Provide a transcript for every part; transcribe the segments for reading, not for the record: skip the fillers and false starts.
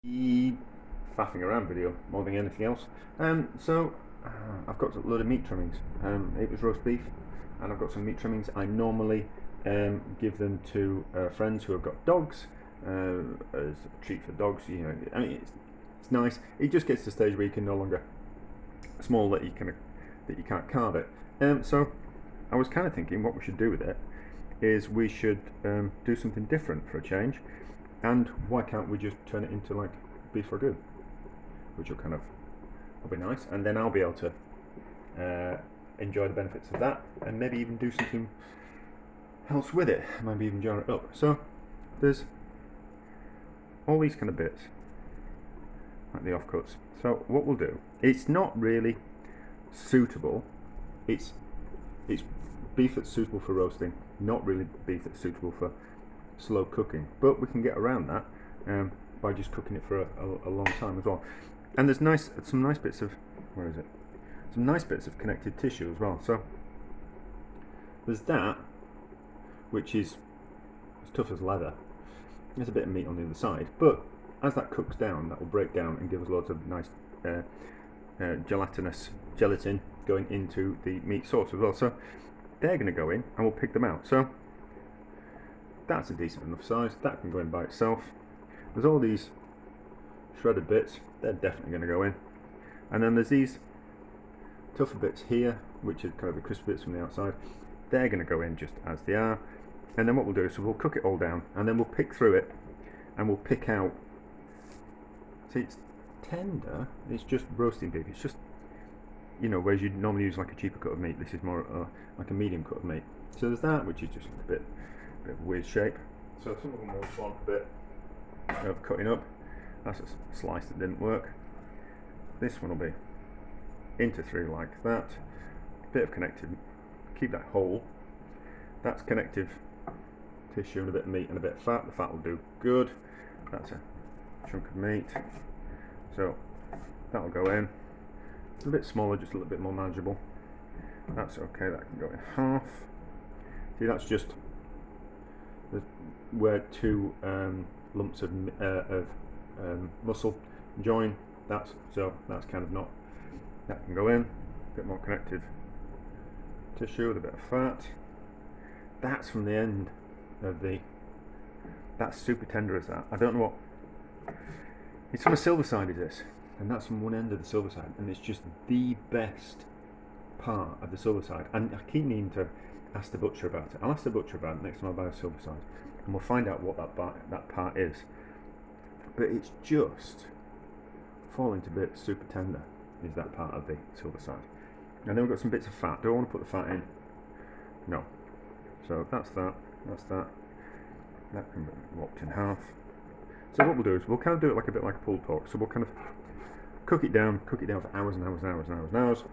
the faffing around video more than anything else. I've got a load of meat trimmings. It was roast beef, and I've got some meat trimmings. I normally give them to friends who have got dogs as a treat for dogs. You know, I mean, it's nice. It just gets to the stage where you can no longer small that you can't carve it. So I was kind of thinking what we should do with it is we should do something different for a change, and why can't we just turn it into like beef ragu, which will be nice, and then I'll be able to enjoy the benefits of that, and maybe even do something else with it, maybe even jar it up. So there's all these kind of bits, like the offcuts. So what we'll do, it's not really suitable, it's beef that's suitable for roasting, not really beef that's suitable for slow cooking, but we can get around that by just cooking it for a long time as well. And there's some nice bits of, some nice bits of connective tissue as well. So there's that, which is as tough as leather. There's a bit of meat on the other side, but as that cooks down, that will break down and give us lots of nice gelatin going into the meat sauce as well. So they're going to go in, and we'll pick them out. So that's a decent enough size. That can go in by itself. There's all these shredded bits. They're definitely going to go in. And then there's these tougher bits here, which are kind of the crispy bits from the outside. They're going to go in just as they are. And then what we'll do is we'll cook it all down, and then we'll pick through it, and we'll pick out. See, it's tender. It's just roasting beef. It's just, you know, whereas you'd normally use like a cheaper cut of meat, this is more like a medium cut of meat. So there's that, which is just like a bit of weird shape. So some of them will want a bit of cutting up. That's a slice that didn't work. This one will be into three like that. Bit of connective, keep that whole. That's connective tissue and a bit of meat and a bit of fat. The fat will do good. That's a chunk of meat. So that'll go in. It's a bit smaller, just a little bit more manageable. That's okay, that can go in half. See, that's just where two lumps of muscle join. That's kind of not. That can go in. A bit more connective tissue with a bit of fat. That's from the end of the. That's super tender as that. I don't know what. It's from a silver side, is this? And that's from one end of the silver side, and it's just the best part of the silver side. And I keep needing to ask the butcher about it. I'll ask the butcher about it next time I buy a silver side, and we'll find out what that part is. But it's just falling to bits, super tender is that part of the silver side. And then we've got some bits of fat. Do I want to put the fat in? No. So that's that. That's that. That can be lopped in half. So what we'll do is we'll kind of do it like a bit like a pulled pork. So we'll kind of cook it down for hours and hours and hours and hours and hours,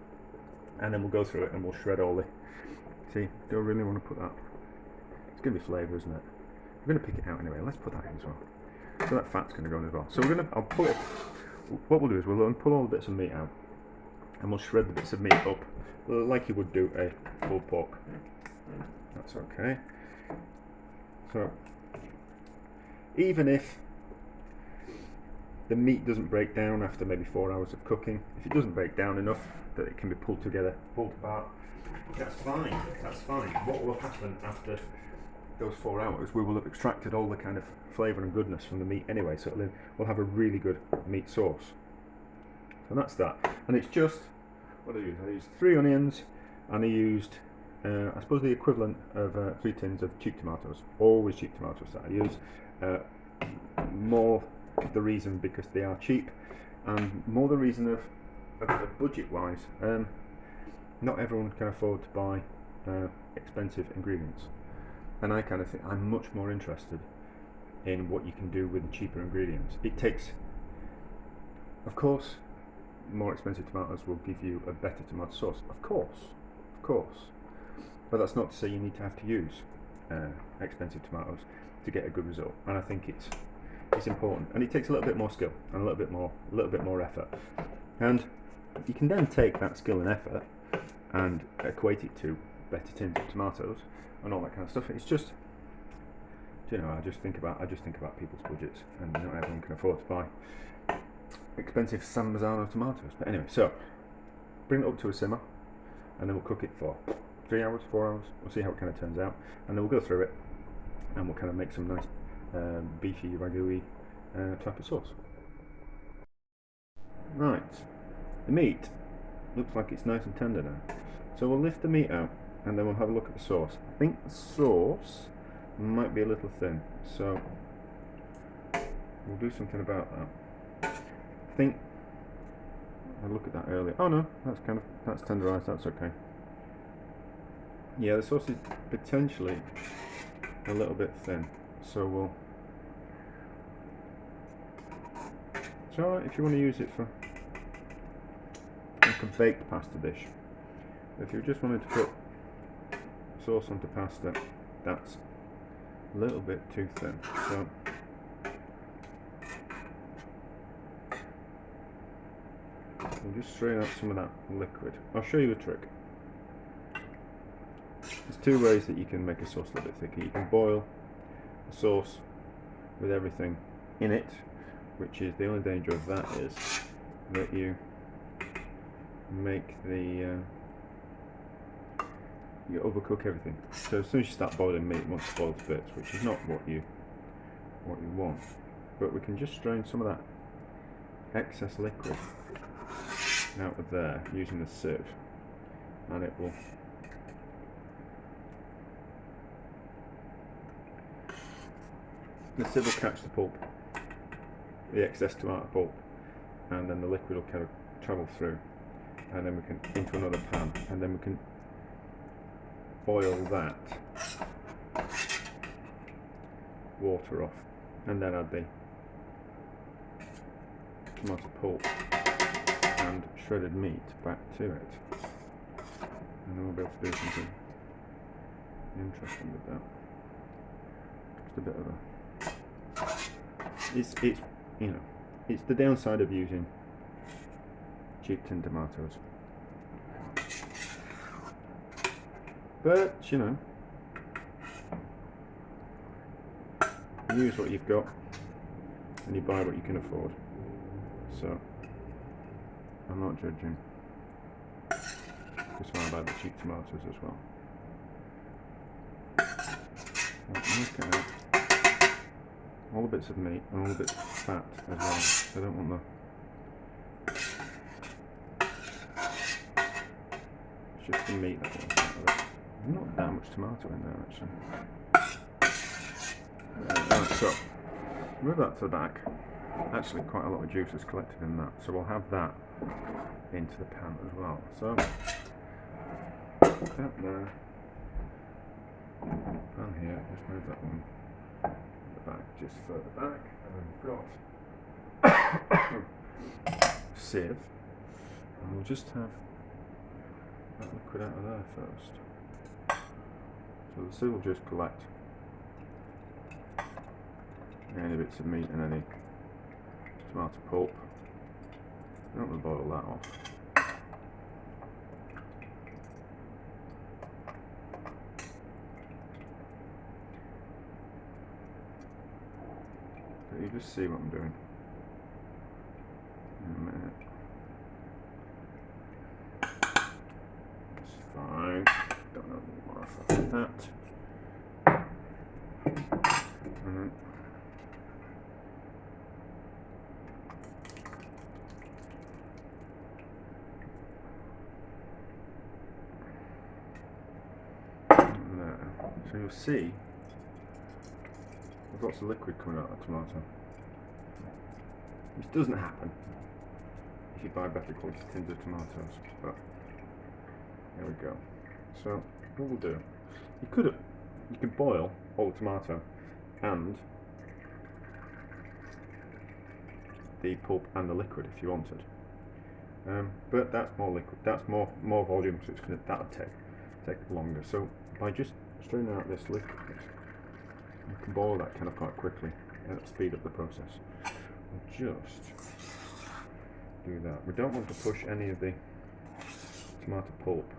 and then we'll go through it and we'll shred all the. See, do I really want to put that? It's going to be flavour, isn't it? We're going to pick it out anyway. Let's put that in as well. So that fat's going to go in as well. So I'll pull it. What we'll do is we'll pull all the bits of meat out, and we'll shred the bits of meat up like you would do a pulled pork. That's okay. So even if the meat doesn't break down after maybe 4 hours of cooking, if it doesn't break down enough that it can be pulled apart, that's fine. That's fine. What will happen after those 4 hours? We will have extracted all the kind of flavour and goodness from the meat anyway, so we'll have a really good meat sauce. So that's that. And it's just what I used. I used 3 onions, and I used I suppose the equivalent of 3 tins of cheap tomatoes. Always cheap tomatoes that I use. More the reason because they are cheap, and more the reason of budget wise. Not everyone can afford to buy expensive ingredients, and I kind of think I'm much more interested in what you can do with the cheaper ingredients. It takes, of course, more expensive tomatoes will give you a better tomato sauce, of course, but that's not to say you need to have to use expensive tomatoes to get a good result. And I think it's important, and it takes a little bit more skill and a little bit more effort. And you can then take that skill and effort and equate it to better tins of tomatoes and all that kind of stuff. It's just you know, I just think about people's budgets, and not everyone can afford to buy expensive San Marzano tomatoes. But anyway, so bring it up to a simmer, and then we'll cook it for 3 hours, 4 hours. We'll see how it kind of turns out, and then we'll go through it, and we'll kind of make some nice beefy ragu-y type of sauce. Right, the meat looks like it's nice and tender now, so we'll lift the meat out, and then we'll have a look at the sauce. I think the sauce might be a little thin, so we'll do something about that. I think I looked at that earlier. Oh no, that's tenderized. That's okay. Yeah, the sauce is potentially a little bit thin, so we'll. It's alright if you want to use it for like a baked pasta dish. If you just wanted to put sauce onto pasta, that's a little bit too thin. So we'll just strain out some of that liquid. I'll show you a trick. There's two ways that you can make a sauce a little bit thicker. You can boil the sauce with everything in it, which is the only danger of that is that you make the you overcook everything. So as soon as you start boiling meat, it wants to boil to bits, which is not what you want. But we can just strain some of that excess liquid out of there using the sieve, and it will the sieve will catch the pulp, the excess tomato pulp, and then the liquid will kind of travel through, and then we can into another pan, and then we can boil that water off, and then add the tomato pulp and shredded meat back to it, and then we'll be able to do something interesting with that. Just a bit of a it's you know, it's the downside of using cheap tin tomatoes, but you know, you use what you've got and you buy what you can afford, so I'm not judging. That's why I buy the cheap tomatoes as well. Look at that. All the bits of meat and all the bits of fat as well. So I don't want it's just the meat that wants out of it. Not that much tomato in there actually. Right, so move that to the back. Actually quite a lot of juice is collected in that, so we'll have that into the pan as well. So put that there. Pan here, just move that one back, just further back, and we've got sieve, and we'll just have that liquid out of there first. So the sieve will just collect any bits of meat and any tomato pulp. I don't want to boil that off. But you just see what I'm doing in a minute. It's fine. Don't know more about that. And then so you'll see there's lots of liquid coming out of the tomato. Which doesn't happen if you buy better quality tins of tomatoes, but there we go. So what we'll do, you could boil all the tomato and the pulp and the liquid if you wanted, but that's more liquid, that's more volume, so that'll take longer. So by just straining out this liquid, you can boil that kind of quite quickly and it'll speed up the process. We'll just do that. We don't want to push any of the tomato pulp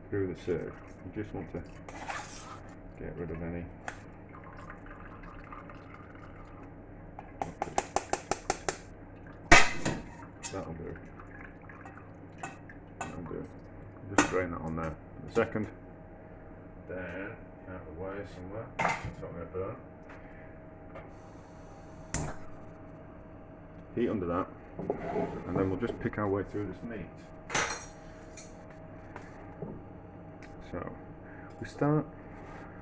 through the sieve. You just want to get rid of any that'll do. That'll do. Just drain that on there in a second. Then out of the way somewhere. It's not going to burn. Heat under that, and then we'll just pick our way through this meat. So we start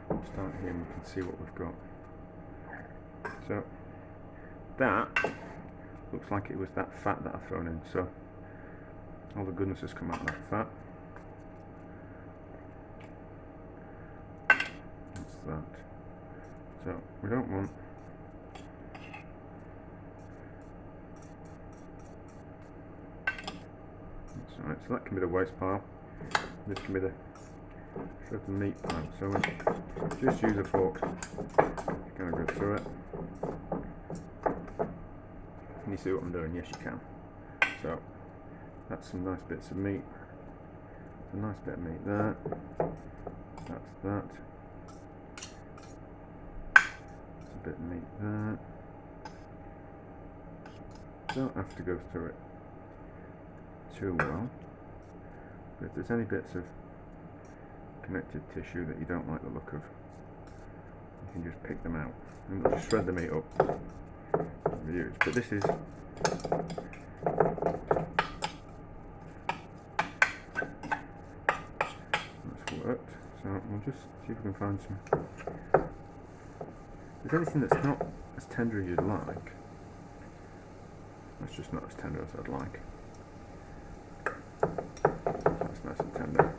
here and we can see what we've got. So that looks like it was that fat that I've thrown in, so all the goodness has come out of that fat. That's that. So we don't want that's right, so that can be the waste pile. This can be the shred the meat pile. So we just use a fork to kind of go through it. Can you see what I'm doing? Yes, you can. So that's some nice bits of meat. A nice bit of meat there. That's that. That's a bit of meat there. Don't have to go through it too well. But if there's any bits of connective tissue that you don't like the look of, you can just pick them out and just shred the meat up. But this is that's worked. So we'll just see if we can find some. If there's anything that's not as tender as you'd like, that's just not as tender as I'd like. That's nice and tender.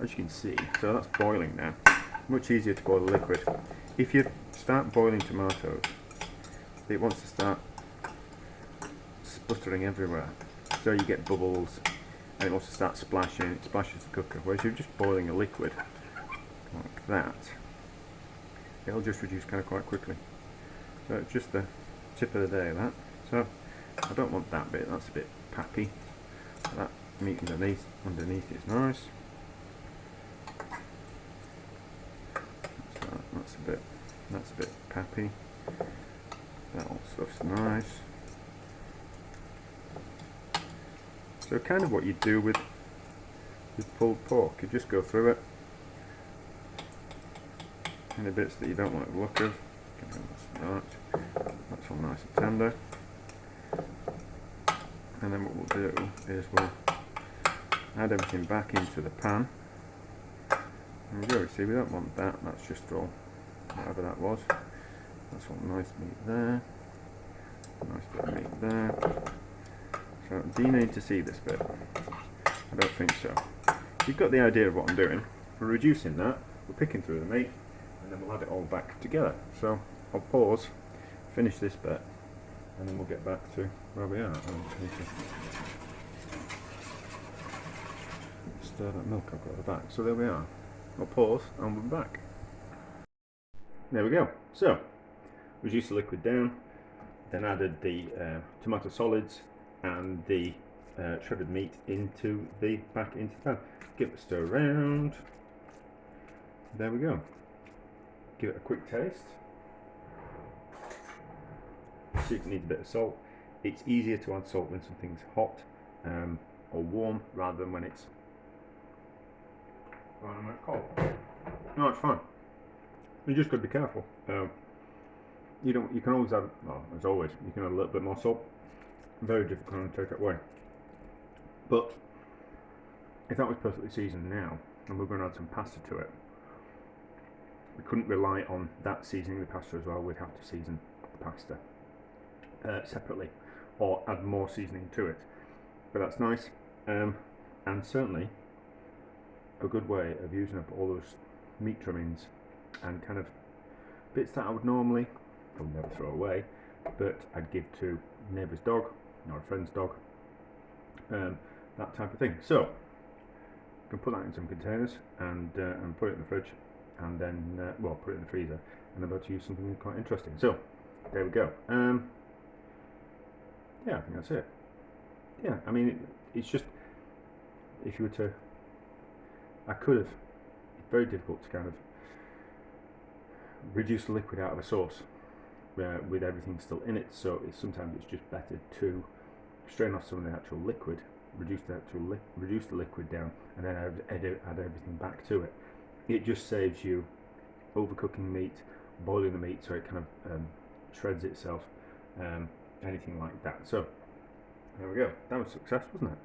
As you can see, so that's boiling now. Much easier to boil the liquid. If you start boiling tomatoes, it wants to start sputtering everywhere, so you get bubbles and it wants to start splashing. It splashes the cooker, whereas you're just boiling a liquid like that, it'll just reduce kind of quite quickly. So it's just the tip of the day, that. So I don't want that bit, that's a bit pappy. That meat underneath is nice. That's a bit pappy. That all stuff's nice. So kind of what you do with pulled pork, you just go through it. Any bits that you don't like the look of, that's all nice and tender. And then what we'll do is we'll add everything back into the pan. There we go, see we don't want that, that's just all, whatever that was. That's all nice meat there. Nice bit of meat there. So do you need to see this bit? I don't think so. You've got the idea of what I'm doing. We're reducing that, we're picking through the meat, and then we'll add it all back together. So I'll pause, finish this bit, and then we'll get back to where we are. I just need to stir that milk I've got at the back. So there we are. I'll pause and we'll be back. There we go. So reduce the liquid down, then added the tomato solids and the shredded meat back into the pan. Give it a stir around. There we go. Give it a quick taste. See if it needs a bit of salt. It's easier to add salt when something's hot or warm rather than when it's cold. No, it's fine. You just got to be careful. You can always add, well, as always, you can add a little bit more salt. Very difficult to take it away. But if that was perfectly seasoned now, and we're going to add some pasta to it, we couldn't rely on that seasoning the pasta as well. We'd have to season the pasta separately, or add more seasoning to it. But that's nice, and certainly a good way of using up all those meat trimmings and kind of bits that I would normally, I would never throw away, but I'd give to a neighbour's dog or a friend's dog, that type of thing. So you can put that in some containers and put it in the fridge, and then well, put it in the freezer, and I'm about to use something quite interesting. So there we go. Yeah, I think that's it. Yeah, I mean it's just, if you were to, I could have, it's very difficult to kind of reduce the liquid out of a sauce with everything still in it, so sometimes it's just better to strain off some of the actual liquid, reduce the liquid down, and then add everything back to it. It just saves you overcooking meat, boiling the meat so it kind of shreds itself, anything like that. So there we go. That was a success, wasn't it?